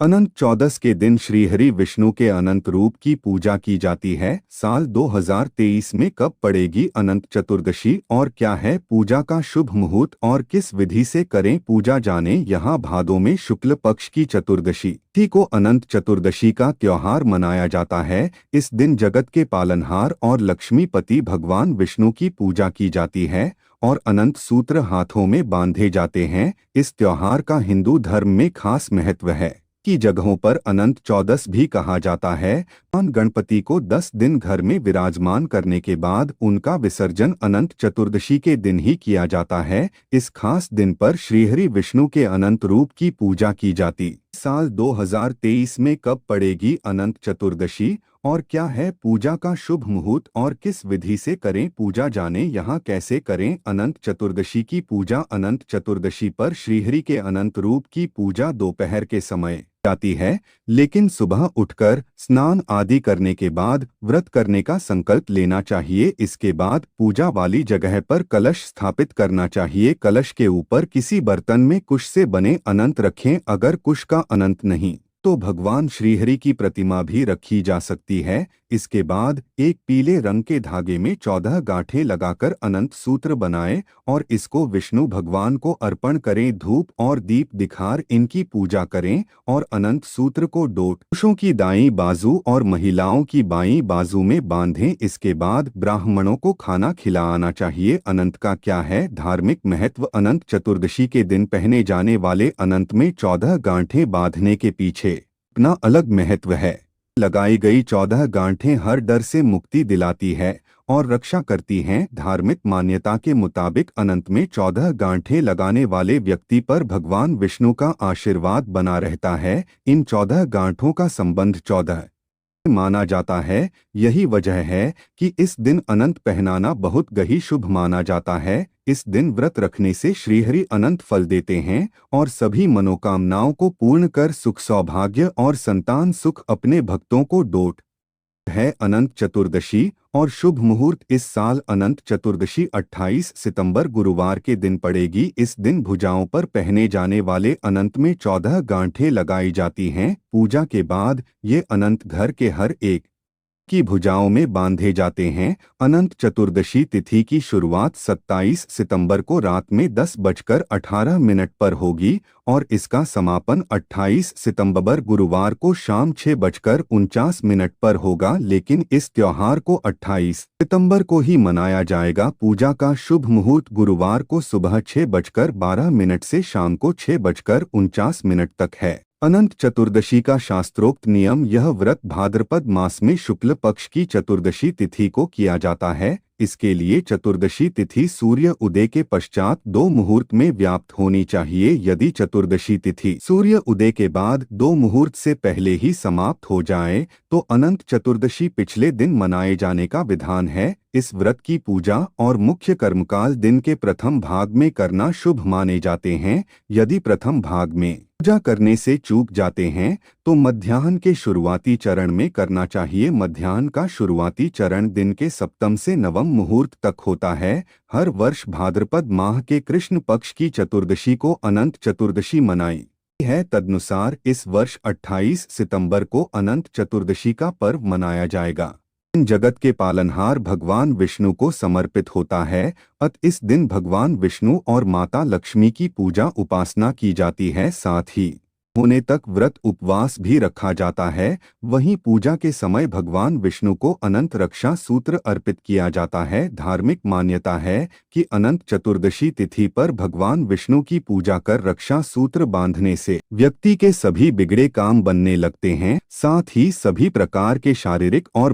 अनंत चौदस के दिन श्रीहरि विष्णु के अनंत रूप की पूजा की जाती है। साल 2023 में कब पड़ेगी अनंत चतुर्दशी और क्या है पूजा का शुभ मुहूर्त और किस विधि से करें पूजा, जाने यहाँ भादों में शुक्ल पक्ष की चतुर्दशी तिथि को अनंत चतुर्दशी का त्योहार मनाया जाता है। इस दिन जगत के पालनहार और लक्ष्मीपति भगवान विष्णु की पूजा की जाती है और अनंत सूत्र हाथों में बांधे जाते हैं। इस त्योहार का हिंदू धर्म में खास महत्व है। की जगहों पर अनंत चौदस भी कहा जाता है। भगवान गणपति को 10 दिन घर में विराजमान करने के बाद उनका विसर्जन अनंत चतुर्दशी के दिन ही किया जाता है। इस खास दिन पर श्रीहरि विष्णु के अनंत रूप की पूजा की जाती। साल 2023 में कब पड़ेगी अनंत चतुर्दशी और क्या है पूजा का शुभ मुहूर्त और किस विधि से करें पूजा, जाने यहाँ कैसे करें अनंत चतुर्दशी की पूजा। अनंत चतुर्दशी पर श्रीहरि के अनंत रूप की पूजा दोपहर के समय जाती है, लेकिन सुबह उठकर स्नान आदि करने के बाद व्रत करने का संकल्प लेना चाहिए। इसके बाद पूजा वाली जगह पर कलश स्थापित करना चाहिए। कलश के ऊपर किसी बर्तन में कुश से बने अनंत रखें। अगर कुश का अनंत नहीं तो भगवान श्रीहरि की प्रतिमा भी रखी जा सकती है। इसके बाद एक पीले रंग के धागे में 14 गांठें लगाकर अनंत सूत्र बनाएं और इसको विष्णु भगवान को अर्पण करें। धूप और दीप दिखार इनकी पूजा करें और अनंत सूत्र को पुरुषों की दाईं बाजू और महिलाओं की बाईं बाजू में बांधें। इसके बाद ब्राह्मणों को खाना खिलाना चाहिए। अनंत का क्या है धार्मिक महत्व। अनंत चतुर्दशी के दिन पहने जाने वाले अनंत में 14 गांठें बांधने के पीछे अपना अलग महत्व है। लगाई गई 14 गांठें हर डर से मुक्ति दिलाती है और रक्षा करती हैं। धार्मिक मान्यता के मुताबिक अनंत में 14 गांठें लगाने वाले व्यक्ति पर भगवान विष्णु का आशीर्वाद बना रहता है। इन 14 गांठों का संबंध 14 माना जाता है। यही वजह है कि इस दिन अनंत पहनाना बहुत गही शुभ माना जाता है। इस दिन व्रत रखने से श्रीहरि अनंत फल देते हैं और सभी मनोकामनाओं को पूर्ण कर सुख सौभाग्य और संतान सुख अपने भक्तों को है। अनंत चतुर्दशी और शुभ मुहूर्त। इस साल अनंत चतुर्दशी 28 सितंबर गुरुवार के दिन पड़ेगी। इस दिन भुजाओं पर पहने जाने वाले अनंत में 14 गांठें लगाई जाती हैं। पूजा के बाद ये अनंत घर के हर एक की भुजाओं में बांधे जाते हैं। अनंत चतुर्दशी तिथि की शुरुआत 27 सितंबर को रात में 10:18 पर होगी और इसका समापन 28 सितंबर गुरुवार को शाम 6:49 पर होगा। लेकिन इस त्योहार को 28 सितंबर को ही मनाया जाएगा। पूजा का शुभ मुहूर्त गुरुवार को सुबह 6:12 से शाम को 6:49 तक है। अनंत चतुर्दशी का शास्त्रोक्त नियम। यह व्रत भाद्रपद मास में शुक्ल पक्ष की चतुर्दशी तिथि को किया जाता है। इसके लिए चतुर्दशी तिथि सूर्य उदय के पश्चात 2 मुहूर्त में व्याप्त होनी चाहिए। यदि चतुर्दशी तिथि सूर्य उदय के बाद 2 मुहूर्त से पहले ही समाप्त हो जाए तो अनंत चतुर्दशी पिछले दिन मनाए जाने का विधान है। इस व्रत की पूजा और मुख्य कर्मकाल दिन के प्रथम भाग में करना शुभ माने जाते हैं। यदि प्रथम भाग में पूजा करने से चूक जाते हैं तो मध्याह्न के शुरुआती चरण में करना चाहिए। मध्याह्न का शुरुआती चरण दिन के सप्तम से नवम मुहूर्त तक होता है। हर वर्ष भाद्रपद माह के कृष्ण पक्ष की चतुर्दशी को अनंत चतुर्दशी मनाई है। तदनुसार इस वर्ष 28 सितंबर को अनंत चतुर्दशी का पर्व मनाया जाएगा। जगत के पालनहार भगवान विष्णु को समर्पित होता है। इस दिन भगवान विष्णु और माता लक्ष्मी की पूजा उपासना की जाती है। साथ ही होने तक व्रत उपवास भी रखा जाता है। वहीं पूजा के समय भगवान विष्णु को अनंत रक्षा सूत्र अर्पित किया जाता है। धार्मिक मान्यता है कि अनंत चतुर्दशी तिथि पर भगवान विष्णु की पूजा कर रक्षा सूत्र बांधने से व्यक्ति के सभी बिगड़े काम बनने लगते हैं। साथ ही सभी प्रकार के शारीरिक और